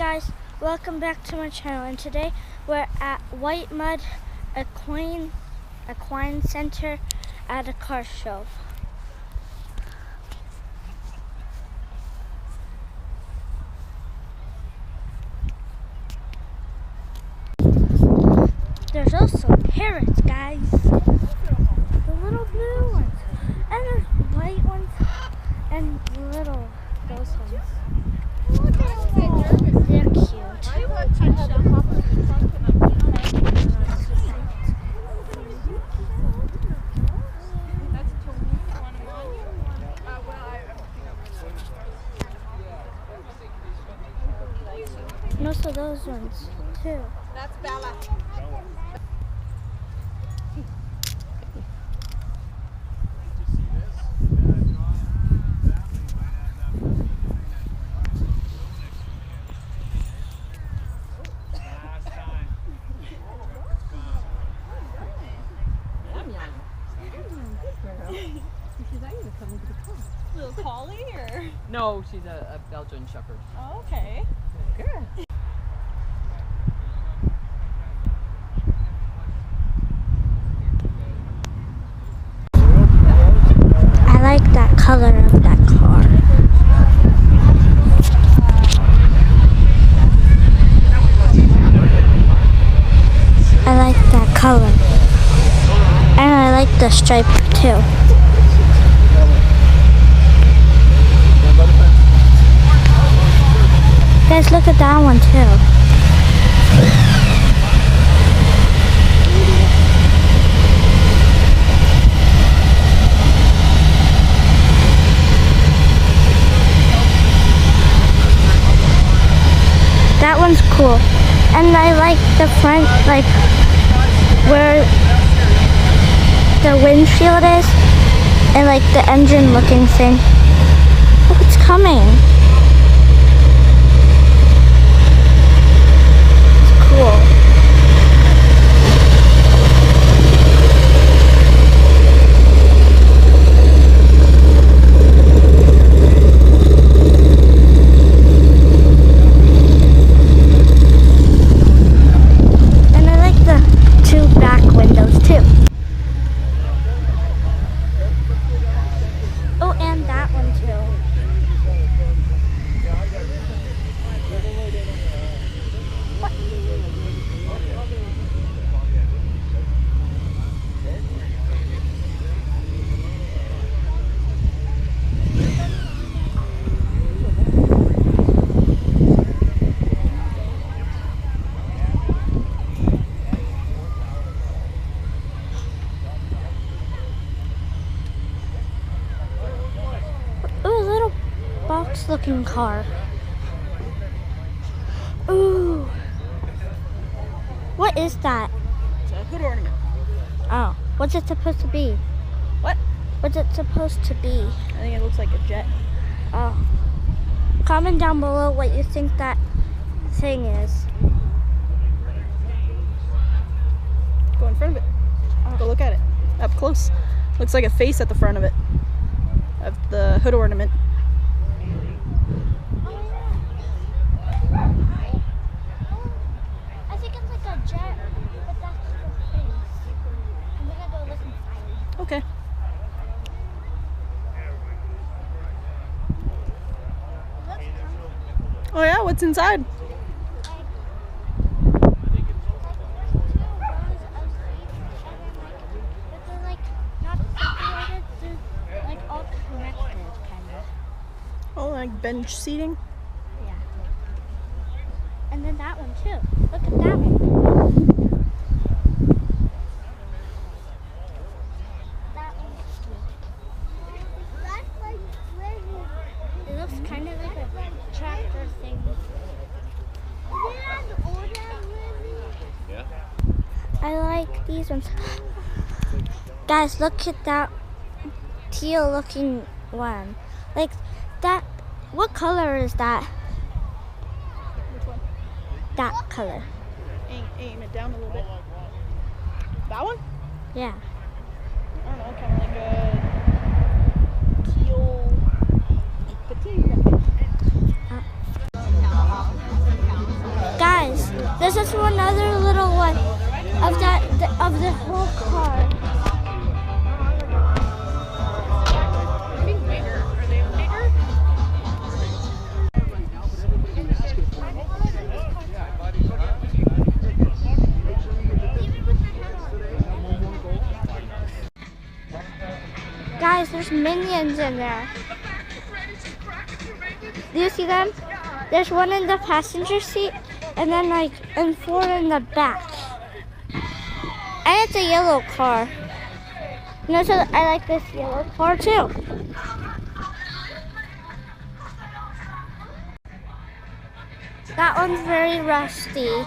guys, welcome back to my channel, and today we're at Whitemud Equine Center at a car show. There's also parrots, guys. The little blue ones. And there's white ones and little those ones. They're cute. And also those ones too. That's Bella. Little collie or? No, she's a Belgian Shepherd. Oh, okay. Good. I like that color of that car. I like that color. And I like the stripe too. Guys, look at that one too. That one's cool. And I like the front, like where the windshield is and like the engine looking thing. Look, it's coming. Cool. And I like the two back windows too. Oh, and that one too. Box looking car. Ooh. What is that? It's a hood ornament. Oh. What's it supposed to be? What? What's it supposed to be? I think it looks like a jet. Oh. Comment down below what you think that thing is. Go in front of it. Go look at it. Up close. Looks like a face at the front of it. Of the hood ornament. I think it's like a jet, but that's the face. I'm gonna go look inside. Okay. Oh yeah, what's inside? Oh, like bench seating? Yeah. And then that one too. Look at that one. That one's cute. It looks kind of like a tractor thing. Yeah. I like these ones. Guys, look at that teal looking one. Like that. What color is that? Which one? That color. Aim it down a little bit. That one? Yeah. I don't know, kind of like a teal. Petite. Guys, there's minions in there. Do you see them? There's one in the passenger seat and then and 4 in the back. And it's a yellow car. You know, so I like this yellow car too. That one's very rusty.